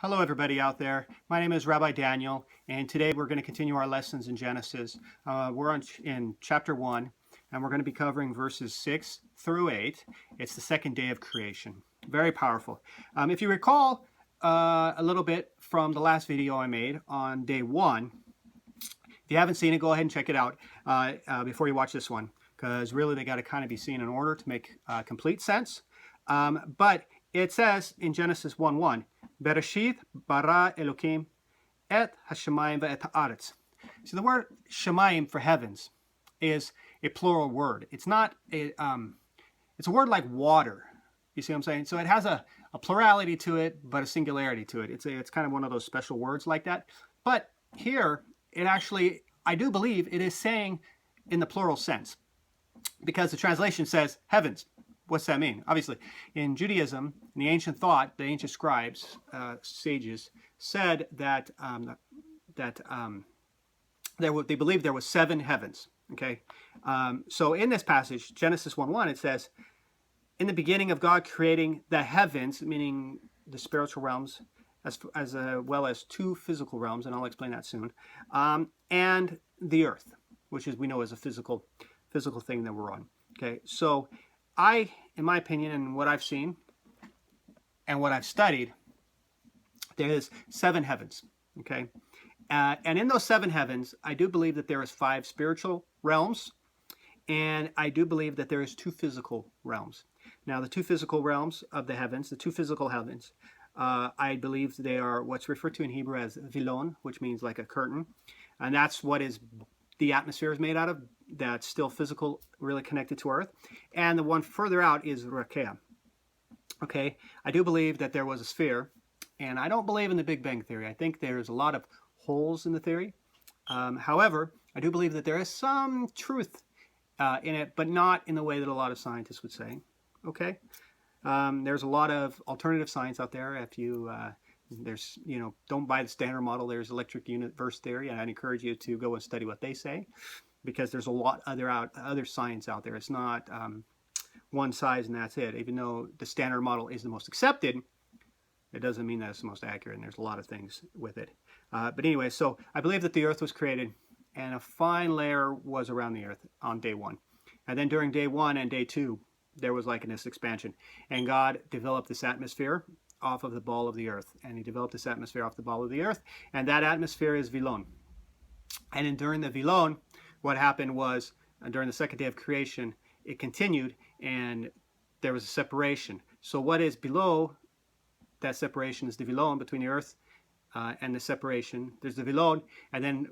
Hello, everybody out there. My name is Rabbi Danyiel, and today we're going to continue our lessons in Genesis. We're in chapter 1, and we're going to be covering verses 6 through 8. It's the second day of creation. Very powerful. If you recall a little bit from the last video I made on day 1, if you haven't seen it, go ahead and check it out before you watch this one, because really they got to kind of be seen in order to make complete sense. But it says in Genesis 1:1, Bereshit bara Elokim et hashamayim ve'et haaretz. So the word shamayim for heavens is a plural word. It's not it's a word like water. You see what I'm saying? So it has a plurality to it, but a singularity to it. It's kind of one of those special words like that. But here, it actually, I do believe it is saying in the plural sense, because the translation says heavens. What's that mean? Obviously, in Judaism, in the ancient thought, the ancient scribes, sages, said that they believed there was 7 heavens. Okay, so in this passage, Genesis 1:1, it says, "In the beginning of God creating the heavens," meaning the spiritual realms, as well as 2 physical realms, and I'll explain that soon, and the earth, which is we know is a physical thing that we're on. Okay, so in my opinion, and what I've seen and what I've studied, there is 7 heavens, okay? And in those 7 heavens, I do believe that there is 5 spiritual realms, and I do believe that there is 2 physical realms. Now, the 2 physical realms of the heavens, the 2 physical heavens, I believe they are what's referred to in Hebrew as vilon, which means like a curtain, and that's what the atmosphere is made out of. That's still physical, really connected to Earth. And the one further out is Rakea. Okay, I do believe that there was a sphere, and I don't believe in the Big Bang Theory. I think there's a lot of holes in the theory. However, I do believe that there is some truth in it, but not in the way that a lot of scientists would say. Okay, there's a lot of alternative science out there. If you don't buy the standard model. There's electric universe theory, and I'd encourage you to go and study what they say, because there's a lot other science out there. It's not one size and that's it. Even though the standard model is the most accepted, it doesn't mean that it's the most accurate, and there's a lot of things with it. But anyway, so I believe that the earth was created, and a fine layer was around the earth on day 1. And then during day 1 and day 2, there was like this expansion. And God developed this atmosphere off of the ball of the earth. And he developed this atmosphere off the ball of the earth. And that atmosphere is Vilon. And then during the Vilon, what happened was, during the second day of creation, it continued, and there was a separation. So what is below that separation is the Vilon, between the earth and the separation. There's the Vilon, and then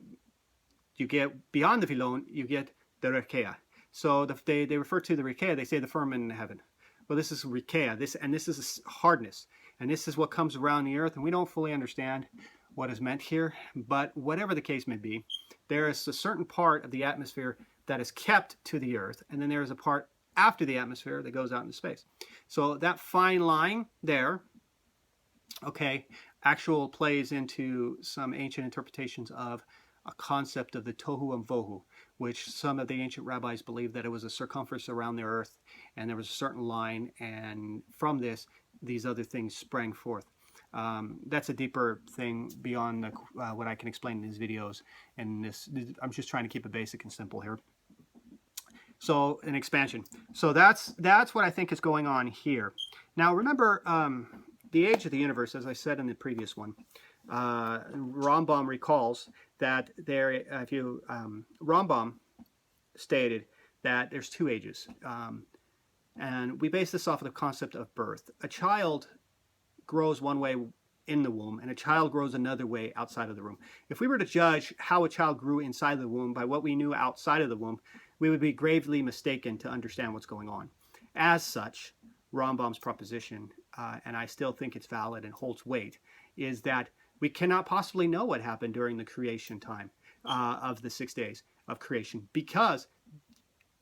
you get beyond the Vilon, you get the Rekea. So they refer to the Rekea, they say the firmament in heaven. Well, this is Rekea, this is a hardness, and this is what comes around the earth, and we don't fully understand what is meant here, but whatever the case may be, there is a certain part of the atmosphere that is kept to the earth, and then there is a part after the atmosphere that goes out into space. So that fine line there, okay, actual plays into some ancient interpretations of a concept of the tohu and vohu, which some of the ancient rabbis believed that it was a circumference around the earth, and there was a certain line, and from this, these other things sprang forth. That's a deeper thing beyond what I can explain in these videos. And I'm just trying to keep it basic and simple here. So an expansion. So that's what I think is going on here. Now remember, the age of the universe, as I said in the previous one, Rambam recalls that Rambam stated that there's 2 ages, and we base this off of the concept of birth. A child grows one way in the womb, and a child grows another way outside of the womb. If we were to judge how a child grew inside the womb by what we knew outside of the womb, we would be gravely mistaken to understand what's going on. As such, Rambam's proposition, and I still think it's valid and holds weight, is that we cannot possibly know what happened during the creation time of the 6 days of creation, because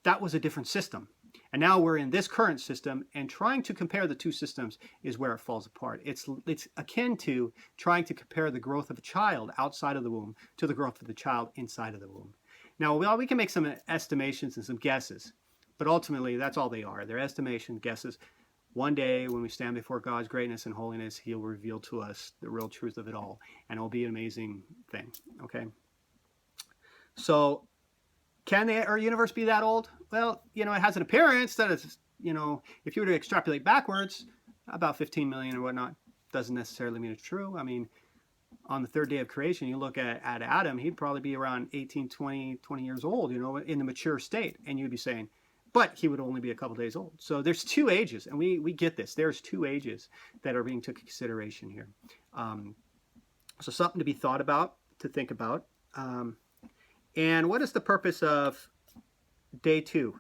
that was a different system. And now we're in this current system, and trying to compare the 2 systems is where it falls apart. It's akin to trying to compare the growth of a child outside of the womb to the growth of the child inside of the womb. Now, we can make some estimations and some guesses, but ultimately that's all they are. They're estimations, guesses. one day when we stand before God's greatness and holiness, he'll reveal to us the real truth of it all. And it'll be an amazing thing. Okay. So can our universe be that old? Well, it has an appearance that it's, if you were to extrapolate backwards, about 15 million or whatnot, doesn't necessarily mean it's true. I mean, on the third day of creation, you look at Adam, he'd probably be around 18, 20 years old, in the mature state. And you'd be saying, but he would only be a couple days old. So there's two ages, and we get this. There's two ages that are being taken into consideration here. So something to be thought about, to think about. And what is the purpose of day 2?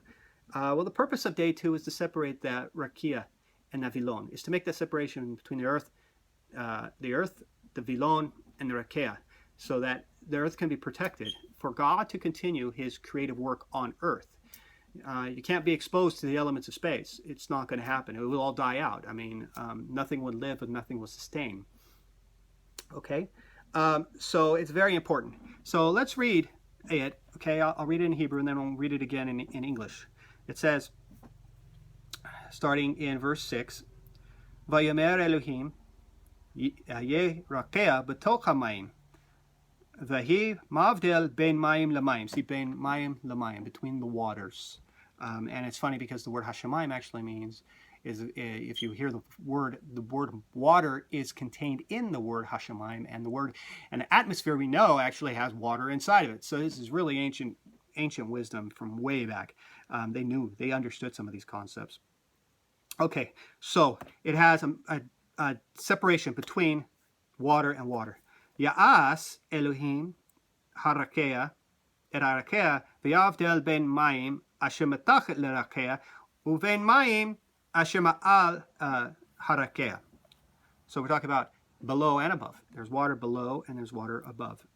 Well, the purpose of day 2 is to separate that Rakia and the Vilon, is to make that separation between the earth, the Vilon, and the Rakia, so that the earth can be protected for God to continue his creative work on earth. You can't be exposed to the elements of space. It's not going to happen. It will all die out. I mean, nothing would live and nothing will sustain. Okay? So it's very important. So let's read it. Okay, I'll read it in Hebrew and then I'll read it again in English. It says, starting in verse 6, Vayomer Elohim Yeh Rakea B'toch HaMayim Vahi Mavdel Ben Mayim Lamayim. See, Ben Mayim Lamayim, between the waters. And it's funny because the word Hashemayim actually means, if you hear the word water is contained in the word Hashemayim, and the atmosphere we know actually has water inside of it. So this is really ancient wisdom from way back. They understood some of these concepts. Okay, so it has a separation between water and water. Ya'as Elohim harakea erakea v'yavdel ben mayim asher metachet lerakea uven mayim asher ma'al harakea. So we're talking about below and above. There's water below and there's water above.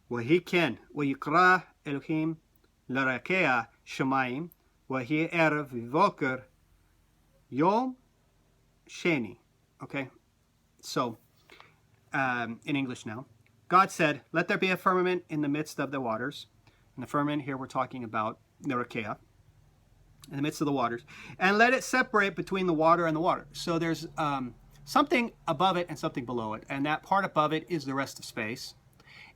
Wahi ken v'yikra Elohim lerakea shemayim wahi erev v'voker yom sheni. Okay. So, in English now, God said, let there be a firmament in the midst of the waters. And the firmament here we're talking about the Rakea, in the midst of the waters. And let it separate between the water and the water. So there's something above it and something below it. And that part above it is the rest of space.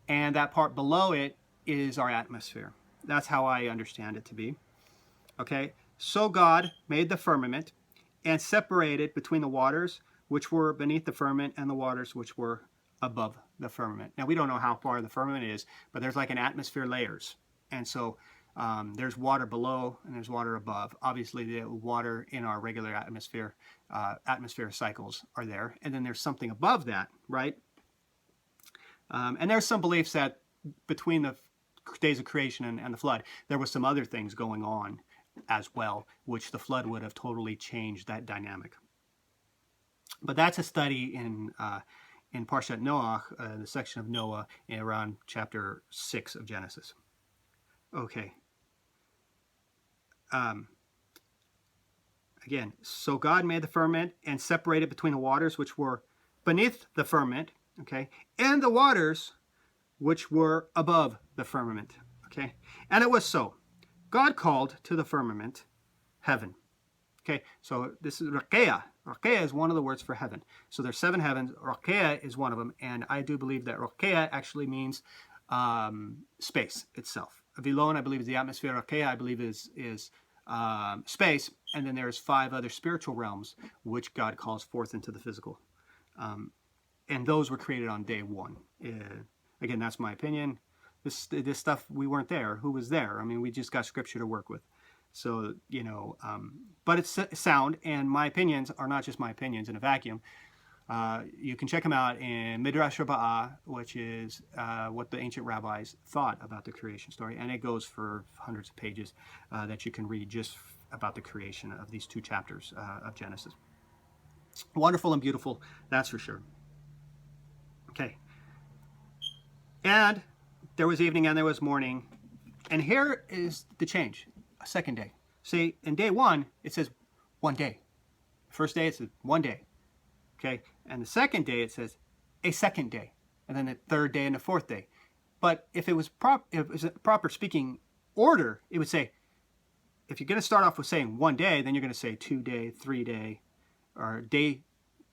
And that part below it is our atmosphere. That's how I understand it to be. Okay, so God made the firmament and separated between the waters which were beneath the firmament and the waters which were above the firmament. Now, we don't know how far the firmament is, but there's like an atmosphere layers. And so there's water below and there's water above. Obviously, the water in our regular atmosphere cycles are there. And then there's something above that, right? And there's some beliefs that between the days of creation and the flood, there was some other things going on as well, which the flood would have totally changed that dynamic. But that's a study in Parshat Noach, the section of Noah, around chapter 6 of Genesis. Okay. Again, so God made the firmament and separated between the waters which were beneath the firmament, okay, and the waters which were above the firmament, okay. And it was so. God called to the firmament heaven. Okay, so this is Rakea. Rakea is one of the words for heaven. So there's 7 heavens. Rakea is one of them, and I do believe that Rakea actually means space itself. Vilon, I believe, is the atmosphere. Rakea, I believe, is space, and then there's 5 other spiritual realms which God calls forth into the physical, and those were created on day 1. Again, that's my opinion. This stuff, we weren't there. Who was there? I mean, we just got scripture to work with. So, but it's sound, and my opinions are not just my opinions in a vacuum. You can check them out in Midrash Rabbah, which is what the ancient rabbis thought about the creation story, and it goes for hundreds of pages that you can read just about the creation of these 2 chapters of Genesis. Wonderful and beautiful, that's for sure. Okay. And there was evening and there was morning, and here is the change. A second day. See, in day 1, it says 1 day. First day, it says 1 day. Okay? And the second day, it says a second day. And then the third day and the fourth day. But if it was a proper speaking order, it would say if you're going to start off with saying 1 day, then you're going to say 2 day, 3 day, or day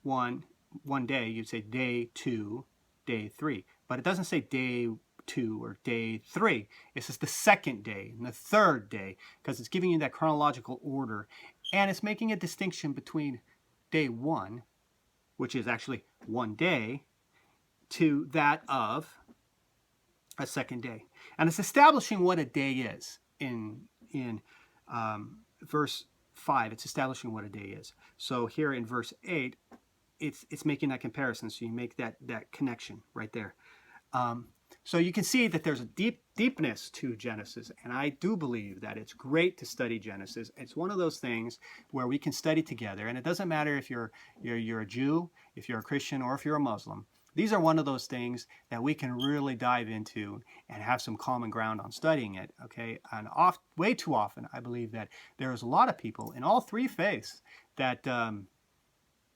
1, 1 day. You'd say day 2, day 3. But it doesn't say day 2 or day 3. It says the second day and the third day, because it's giving you that chronological order. And it's making a distinction between day 1, which is actually 1 day, to that of a second day. And it's establishing what a day is in verse 5. It's establishing what a day is. So here in verse 8, it's making that comparison. So you make that connection right there. So you can see that there's a deepness to Genesis, and I do believe that it's great to study Genesis. It's one of those things where we can study together, and it doesn't matter if you're a Jew, if you're a Christian, or if you're a Muslim. These are one of those things that we can really dive into and have some common ground on studying it, okay? And way too often, I believe that there's a lot of people in all three faiths that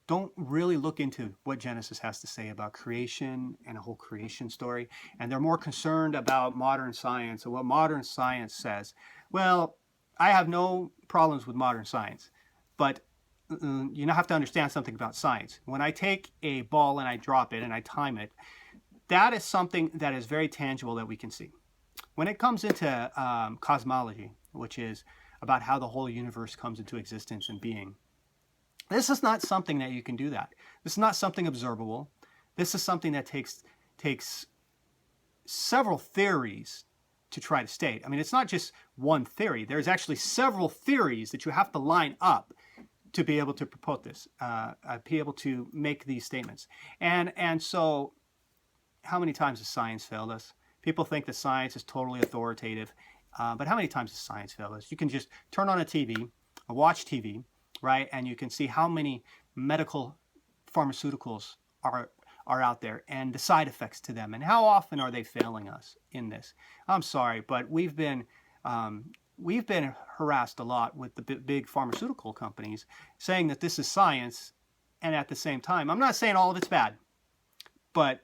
don't really look into what Genesis has to say about creation and a whole creation story. And they're more concerned about modern science and what modern science says. Well, I have no problems with modern science, but you have to understand something about science. When I take a ball and I drop it and I time it, that is something that is very tangible that we can see. When it comes into cosmology, which is about how the whole universe comes into existence and being, this is not something that you can do that. This is not something observable. This is something that takes several theories to try to state. I mean, it's not just one theory. There's actually several theories that you have to line up to be able to propose this, be able to make these statements. And so how many times has science failed us? People think that science is totally authoritative, but how many times has science failed us? You can just turn on a TV, watch TV, right? And you can see how many medical pharmaceuticals are out there and the side effects to them, and how often are they failing us in this. I'm sorry, but we've been harassed a lot with the big pharmaceutical companies saying that this is science, and at the same time, I'm not saying all of it's bad, but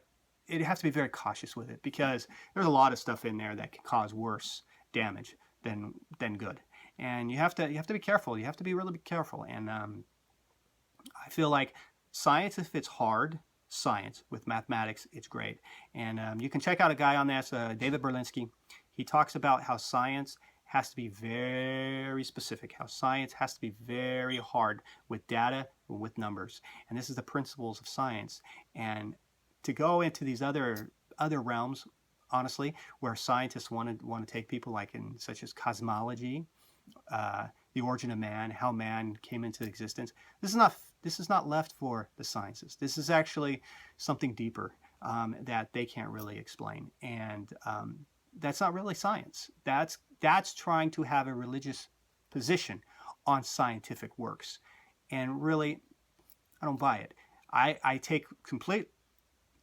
it has to be very cautious with it, because there's a lot of stuff in there that can cause worse damage than good. And you have to be careful. You have to be really careful. And I feel like science, if it's hard science with mathematics, it's great. And you can check out a guy on this, David Berlinski. He talks about how science has to be very specific, how science has to be very hard with data, with numbers. And this is the principles of science. And to go into these other realms, honestly, where scientists want to take people, like in such as cosmology, the origin of man, how man came into existence. This is not left for the sciences. This is actually something deeper that they can't really explain. And that's not really science. That's trying to have a religious position on scientific works. And really, I don't buy it. I take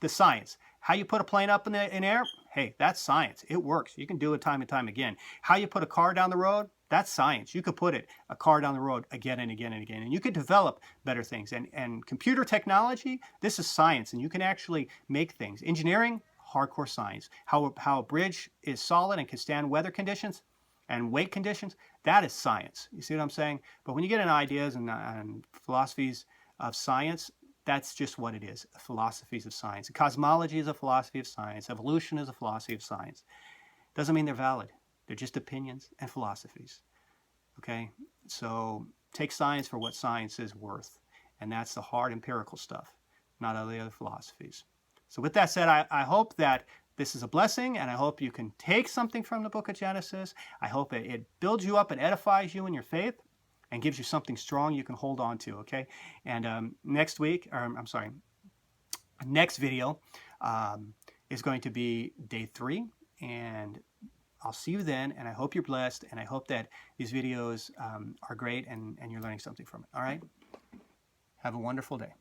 the science. How you put a plane up in air, hey, that's science. It works. You can do it time and time again. How you put a car down the road, that's science. You could put a car down the road again and again and again, and you could develop better things. And computer technology, this is science, and you can actually make things. Engineering, hardcore science. How a bridge is solid and can stand weather conditions and weight conditions, that is science. You see what I'm saying? But when you get into ideas and philosophies of science, that's just what it is, philosophies of science. Cosmology is a philosophy of science. Evolution is a philosophy of science. Doesn't mean they're valid. They're just opinions and philosophies. Okay? So take science for what science is worth. And that's the hard empirical stuff, not all the other philosophies. So with that said, I hope that this is a blessing, and I hope you can take something from the book of Genesis. I hope it builds you up and edifies you in your faith and gives you something strong you can hold on to, okay? And next video is going to be day 3, and I'll see you then, and I hope you're blessed, and I hope that these videos are great and you're learning something from it, all right? Have a wonderful day.